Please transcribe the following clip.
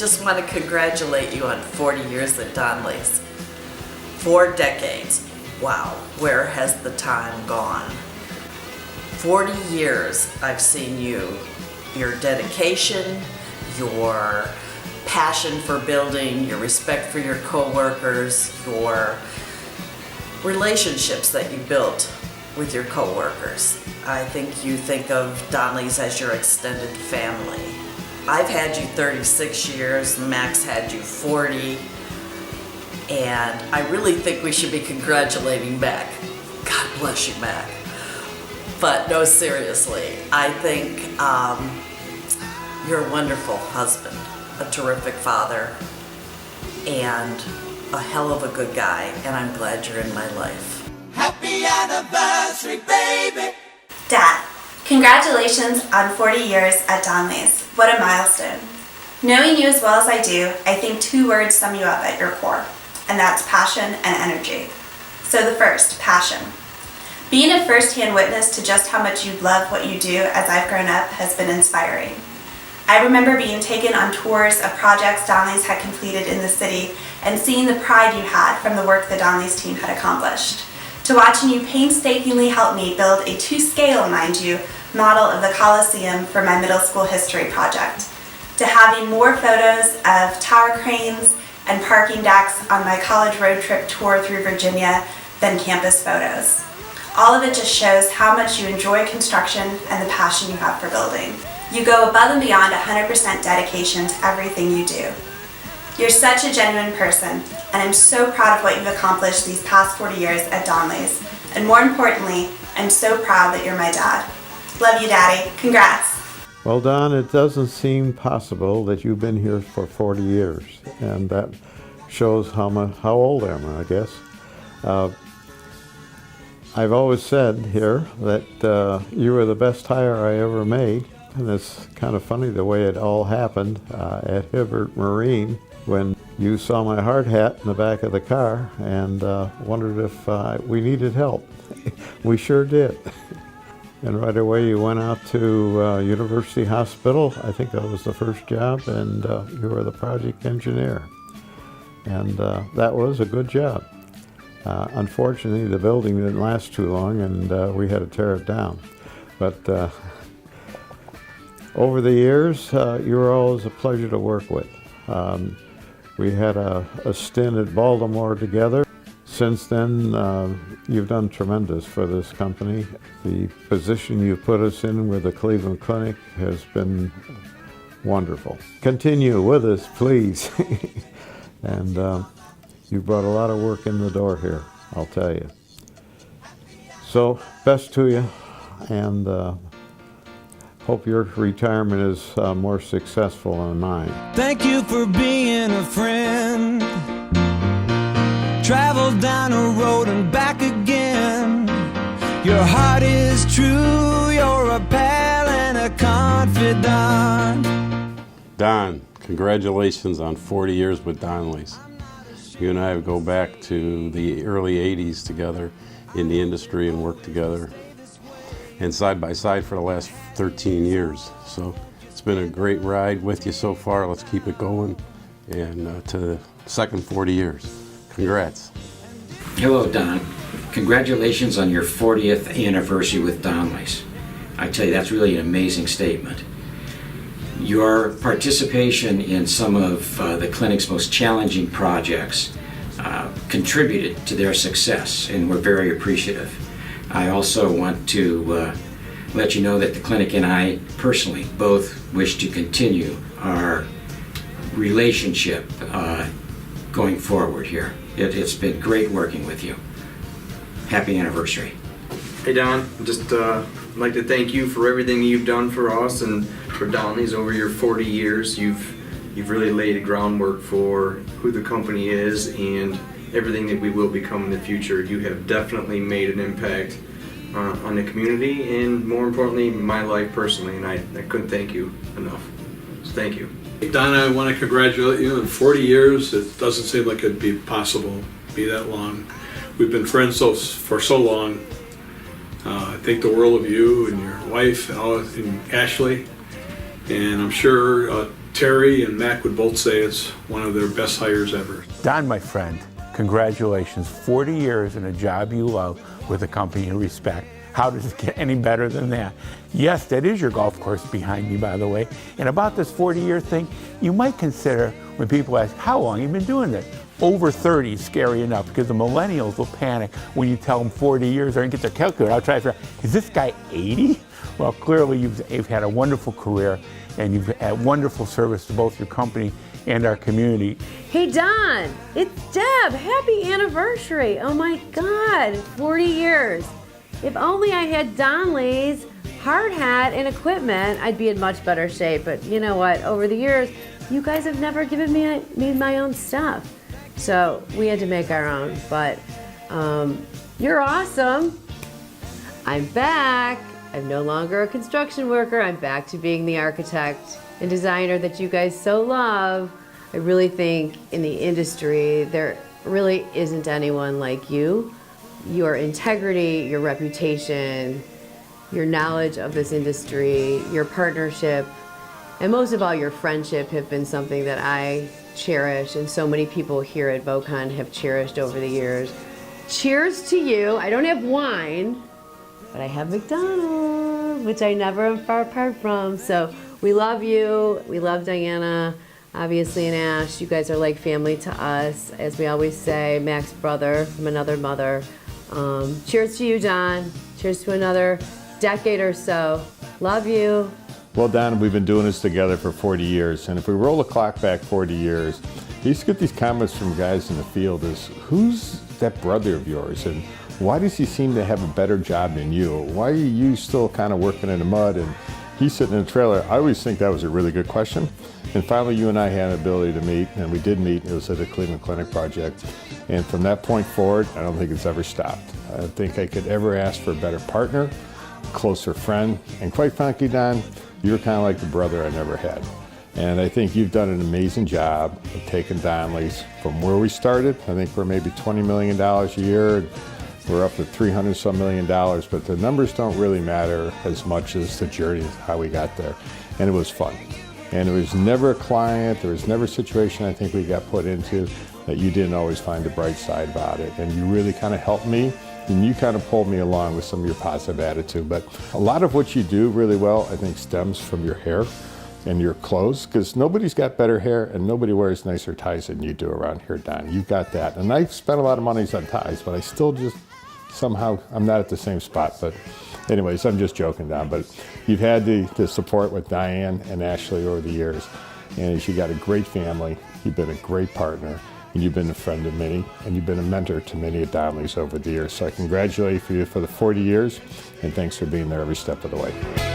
just want to congratulate you on 40 years at Donley's. 4 decades. Wow, where has the time gone? 40 years I've seen you, your dedication, your passion for building, your respect for your coworkers, your relationships that you built with your coworkers. I think you think of Donley's as your extended family. I've had you 36 years, Max had you 40, and I really think we should be congratulating Mac. God bless you, Mac. But no, seriously, I think you're a wonderful husband, a terrific father, and a hell of a good guy, and I'm glad you're in my life. Happy anniversary, baby! Dad, congratulations on 40 years at Donley's. What a milestone. Knowing you as well as I do, I think 2 words sum you up at your core, and that's passion and energy. So the first, passion. Being a first-hand witness to just how much you love what you do as I've grown up has been inspiring. I remember being taken on tours of projects Donley's had completed in the city and seeing the pride you had from the work the Donley's team had accomplished, to watching you painstakingly help me build a to-scale, mind you, model of the Coliseum for my middle school history project, to having more photos of tower cranes and parking decks on my college road trip tour through Virginia than campus photos. All of it just shows how much you enjoy construction and the passion you have for building. You go above and beyond 100% dedication to everything you do. You're such a genuine person, and I'm so proud of what you've accomplished these past 40 years at Donley's. And more importantly, I'm so proud that you're my dad. Love you, Daddy. Congrats. Well, Don, it doesn't seem possible that you've been here for 40 years, and that shows how old I am, I guess. I've always said here that you were the best hire I ever made, and it's kind of funny the way it all happened at Hibbert Marine when you saw my hard hat in the back of the car and wondered if we needed help. We sure did. And right away you went out to University Hospital. I think that was the first job, and you were the project engineer. And that was a good job. Unfortunately, the building didn't last too long, and we had to tear it down. But over the years, you were always a pleasure to work with. We had a stint at Baltimore together. Since then, you've done tremendous for this company. The position you put us in with the Cleveland Clinic has been wonderful. Continue with us, please. And you brought a lot of work in the door here, I'll tell you. So, best to you, and hope your retirement is more successful than mine. Thank you for being a friend. Travel down a road and back again. Your heart is true, you're a pal and a confidant. Don, congratulations on 40 years with Donley's. You and I go back to the early 80s together in the industry and worked together, and side by side for the last 13 years. So it's been a great ride with you so far. Let's keep it going, and to the second 40 years. Congrats. Hello, Don. Congratulations on your 40th anniversary with Donley's. I tell you, that's really an amazing statement. Your participation in some of the clinic's most challenging projects contributed to their success, and we're very appreciative. I also want to let you know that the clinic and I personally both wish to continue our relationship going forward here. It's been great working with you. Happy anniversary. Hey Don, just like to thank you for everything you've done for us and for Donley's over your 40 years. You've really laid a groundwork for who the company is and everything that we will become in the future. You have definitely made an impact on the community and, more importantly, my life personally, and I couldn't thank you enough. So thank you. Donna, I want to congratulate you on 40 years. It doesn't seem like it'd be possible to be that long. We've been friends for so long. I think the world of you and your wife and Ashley, and I'm sure Terry and Mac would both say it's one of their best hires ever. Don, my friend, congratulations. 40 years in a job you love with a company you respect. How does it get any better than that? Yes, that is your golf course behind me, by the way. And about this 40-year thing, you might consider when people ask, how long have you been doing this? Over 30 is scary enough because the millennials will panic when you tell them 40 years or they get their calculator. I'll try to figure out, is this guy 80? Well, clearly you've had a wonderful career and you've had wonderful service to both your company and our community. Hey Don, it's Deb. Happy anniversary. Oh my God, 40 years. If only I had Donley's hard hat and equipment, I'd be in much better shape. But you know what? Over the years, you guys have never given me my own stuff. So we had to make our own. But you're awesome. I'm back. I'm no longer a construction worker. I'm back to being the architect and designer that you guys so love. I really think in the industry, there really isn't anyone like you. Your integrity, your reputation, your knowledge of this industry, your partnership, and most of all, your friendship have been something that I cherish and so many people here at Vocon have cherished over the years. Cheers to you. I don't have wine, but I have McDonald's, which I never am far apart from. So we love you. We love Diana, obviously, and Ash. You guys are like family to us. As we always say, Mac's brother from another mother. Cheers to you, Don. Cheers to another decade or so. Love you. Well, Don, we've been doing this together for 40 years, and if we roll the clock back 40 years, you used to get these comments from guys in the field as, who's that brother of yours, and why does he seem to have a better job than you? Why are you still kind of working in the mud and he's sitting in a trailer? I always think that was a really good question. And finally, you and I had an ability to meet, and we did meet. It was at the Cleveland Clinic project. And from that point forward, I don't think it's ever stopped. I don't think I could ever ask for a better partner, closer friend, and quite frankly, Don, you're kind of like the brother I never had. And I think you've done an amazing job of taking Donley's from where we started. I think we're maybe $20 million a year. We're up to $300-some million, but the numbers don't really matter as much as the journey of how we got there. And it was fun. And there was never a client, there was never a situation I think we got put into that you didn't always find the bright side about it. And you really kind of helped me, and you kind of pulled me along with some of your positive attitude. But a lot of what you do really well, I think, stems from your hair and your clothes, because nobody's got better hair and nobody wears nicer ties than you do around here, Don. You've got that. And I've spent a lot of money on ties, but I still just somehow, I'm not at the same spot. But anyways, I'm just joking, Don. But you've had the support with Diane and Ashley over the years. And you got a great family. You've been a great partner. And you've been a friend of many. And you've been a mentor to many of Donley's over the years. So I congratulate you for the 40 years. And thanks for being there every step of the way.